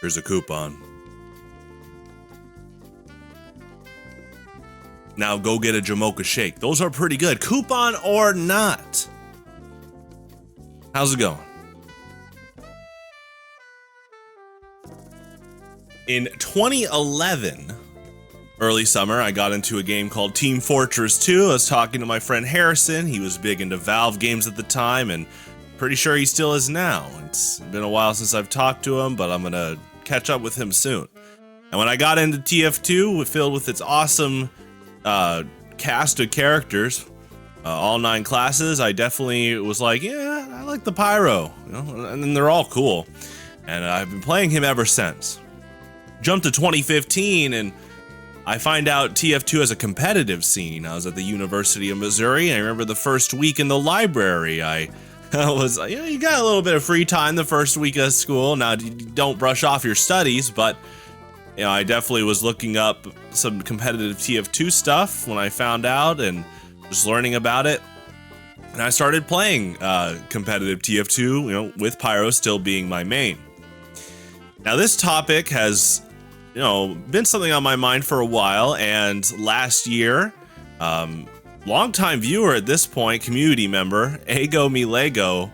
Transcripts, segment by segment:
Here's a coupon. Now go get a Jamocha shake. Those are pretty good. Coupon or not. How's it going? In 2011, early summer, I got into a game called Team Fortress 2. I was talking to my friend Harrison. He was big into Valve games at the time, and pretty sure he still is now. It's been a while since I've talked to him, but I'm gonna catch up with him soon. And when I got into TF2, filled with its awesome cast of characters, all 9 classes, I definitely was like, yeah, I like the Pyro, you know, and they're all cool. And I've been playing him ever since. Jumped to 2015, and I find out TF2 has a competitive scene. I was at the University of Missouri, and I remember the first week in the library, I was, you know, you got a little bit of free time the first week of school. Now, don't brush off your studies, but, you know, I definitely was looking up some competitive TF2 stuff when I found out and just learning about it. And I started playing competitive TF2, you know, with Pyro still being my main. Now, this topic has, you know, been something on my mind for a while, and last year, longtime viewer at this point, community member, Ego Me Lego,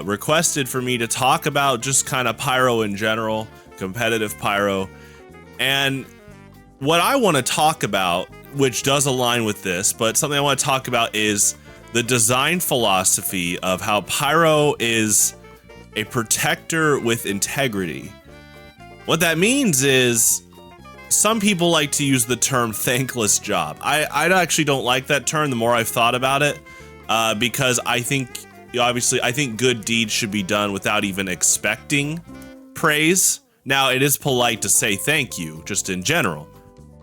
requested for me to talk about just kind of Pyro in general, competitive Pyro. And what I want to talk about, which does align with this, but something I want to talk about is the design philosophy of how Pyro is a protector with integrity. What that means is some people like to use the term thankless job. I actually don't like that term the more I've thought about it, because I think, obviously, I think good deeds should be done without even expecting praise. Now, it is polite to say thank you, just in general.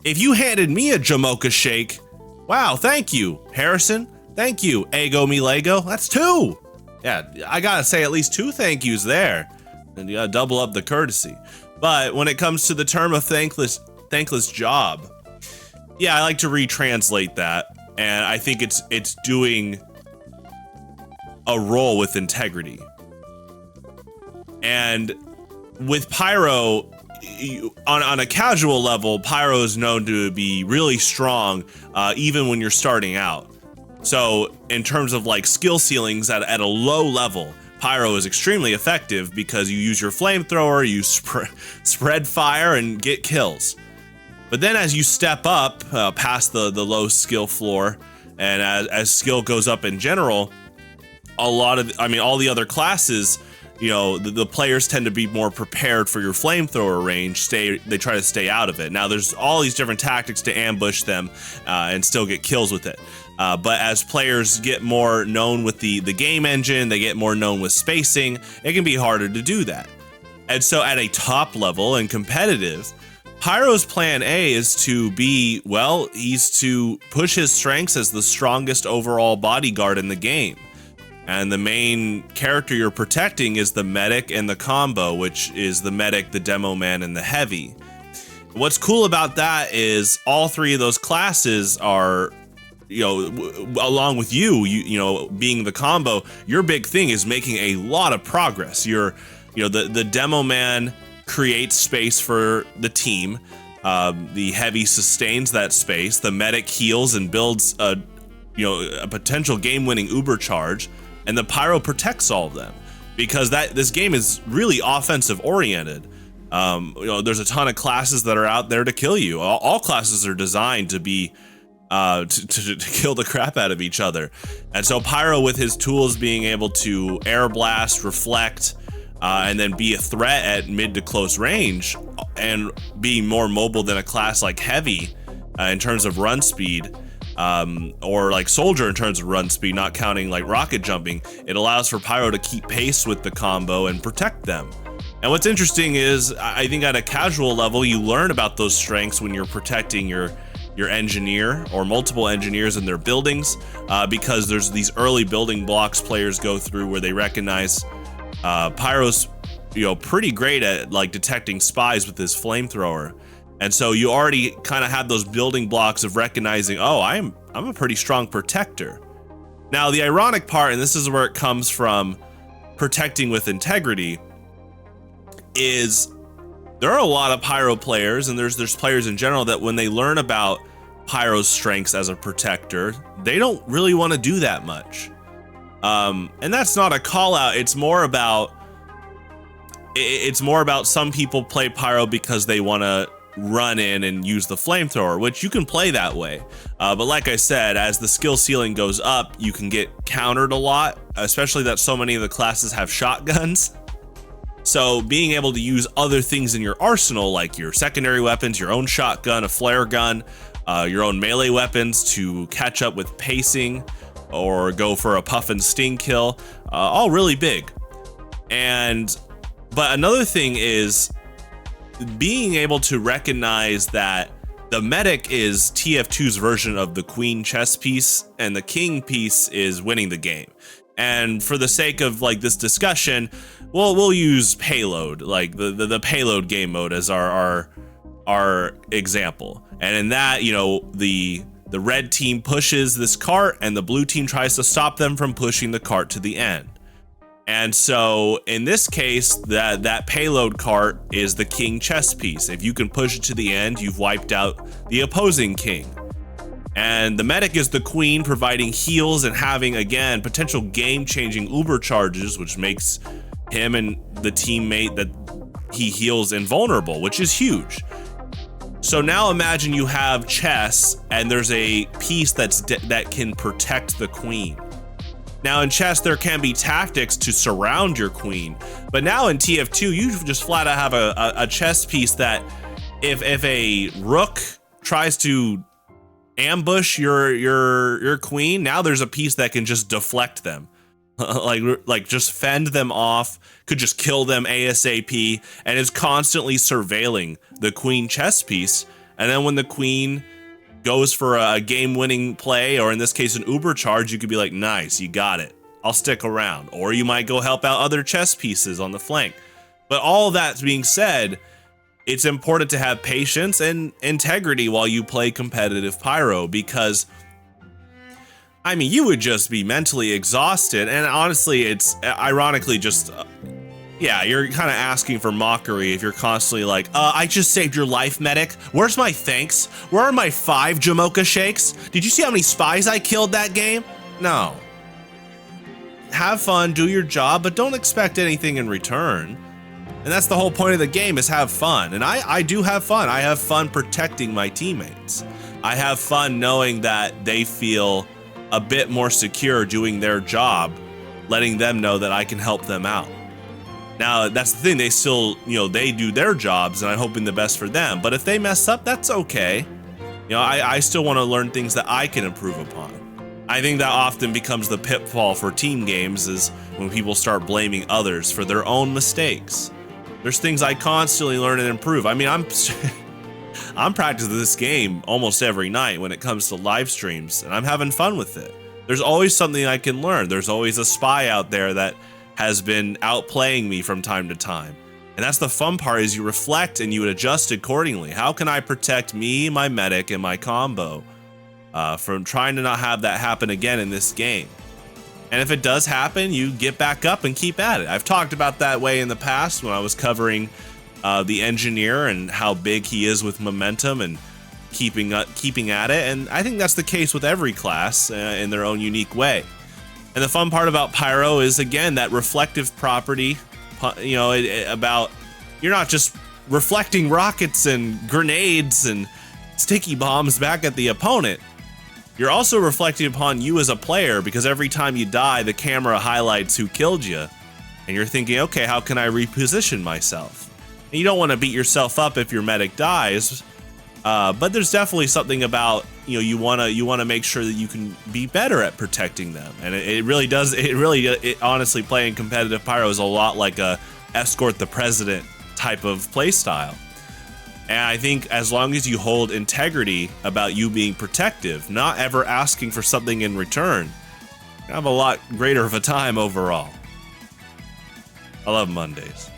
If you handed me a Jamocha shake, wow, thank you, Harrison. Thank you, Ego Me Lego. That's 2. Yeah, I gotta say at least 2 thank yous there. And you gotta double up the courtesy. But when it comes to the term of thankless job, yeah, I like to retranslate that, and I think it's doing a role with integrity. And with Pyro, on a casual level, Pyro is known to be really strong, even when you're starting out. So in terms of like skill ceilings at a low level, Pyro is extremely effective because you use your flamethrower, you spread fire and get kills. But then as you step up past the low skill floor, and as skill goes up in general, all the other classes, you know, the players tend to be more prepared for your flamethrower range. They try to stay out of it. Now there's all these different tactics to ambush them and still get kills with it. But as players get more known with the game engine, they get more known with spacing, it can be harder to do that. And so at a top level and competitive, Pyro's plan A is to be, well, he's to push his strengths as the strongest overall bodyguard in the game. And the main character you're protecting is the medic and the combo, which is the medic, the demo man, and the heavy. What's cool about that is all 3 of those classes are, you know, along with you know, being the combo, your big thing is making a lot of progress. You know, the demo man creates space for the team. The heavy sustains that space. The medic heals and builds a potential game-winning uber charge. And the Pyro protects all of them because this game is really offensive oriented. You know, there's a ton of classes that are out there to kill you. All classes are designed to be to kill the crap out of each other. And so Pyro, with his tools, being able to air blast, reflect, and then be a threat at mid to close range, and being more mobile than a class like Heavy in terms of run speed. Or like Soldier in terms of run speed, not counting like rocket jumping, it allows for Pyro to keep pace with the combo and protect them. And what's interesting is, I think at a casual level, you learn about those strengths when you're protecting your engineer or multiple engineers in their buildings, because there's these early building blocks players go through where they recognize Pyro's, you know, pretty great at like detecting spies with his flamethrower. And so you already kind of have those building blocks of recognizing, oh, I'm a pretty strong protector. Now, the ironic part, and this is where it comes from protecting with integrity, is there are a lot of Pyro players, and there's players in general that when they learn about Pyro's strengths as a protector, they don't really want to do that much. And that's not a call out. It's more about some people play Pyro because they want to run in and use the flamethrower, which you can play that way. But like I said, as the skill ceiling goes up, you can get countered a lot, especially that so many of the classes have shotguns. So being able to use other things in your arsenal, like your secondary weapons, your own shotgun, a flare gun, your own melee weapons to catch up with pacing or go for a puff and sting kill, all really big. But another thing is being able to recognize that the medic is TF2's version of the queen chess piece and the king piece is winning the game. And for the sake of like this discussion, we'll use payload, like the payload game mode as our example. And in that, you know, the red team pushes this cart and the blue team tries to stop them from pushing the cart to the end. And so in this case, that payload cart is the king chess piece. If you can push it to the end, you've wiped out the opposing king. And the medic is the queen, providing heals and having, again, potential game-changing uber charges, which makes him and the teammate that he heals invulnerable, which is huge. So now imagine you have chess and there's a piece that can protect the queen. Now in chess, there can be tactics to surround your queen, but now in TF2, you just flat out have a chess piece that if a rook tries to ambush your queen, now there's a piece that can just deflect them. like just fend them off, could just kill them ASAP, and is constantly surveilling the queen chess piece. And then when the queen goes for a game-winning play, or in this case an uber charge, you could be like, nice, you got it, I'll stick around. Or you might go help out other chess pieces on the flank. But all that being said, it's important to have patience and integrity while you play competitive Pyro, because I mean, you would just be mentally exhausted. And honestly, it's ironically just, yeah, you're kind of asking for mockery if you're constantly like, I just saved your life, medic. Where's my thanks? Where are my 5 Jamocha shakes? Did you see how many spies I killed that game? No. Have fun, do your job, but don't expect anything in return. And that's the whole point of the game, is have fun. And I do have fun. I have fun protecting my teammates. I have fun knowing that they feel a bit more secure doing their job, letting them know that I can help them out. Now, that's the thing, they still, they do their jobs and I'm hoping the best for them. But if they mess up, that's okay. I still want to learn things that I can improve upon. I think that often becomes the pitfall for team games, is when people start blaming others for their own mistakes. There's things I constantly learn and improve. I mean, I'm practicing this game almost every night when it comes to live streams, and I'm having fun with it. There's always something I can learn. There's always a spy out there that has been outplaying me from time to time. And that's the fun part, is you reflect and you adjust accordingly. How can I protect me, my medic, and my combo from trying to not have that happen again in this game? And if it does happen, you get back up and keep at it. I've talked about that way in the past when I was covering the engineer and how big he is with momentum and keeping at it. And I think that's the case with every class in their own unique way. And the fun part about Pyro is, again, that reflective property, about you're not just reflecting rockets and grenades and sticky bombs back at the opponent. You're also reflecting upon you as a player, because every time you die, the camera highlights who killed you. And you're thinking, okay, how can I reposition myself? And you don't want to beat yourself up if your medic dies, but there's definitely something about, you want to make sure that you can be better at protecting them. And it really does. It honestly, playing competitive Pyro is a lot like a escort the president type of play style. And I think as long as you hold integrity about you being protective, not ever asking for something in return, you have a lot greater of a time overall. I love Mondays.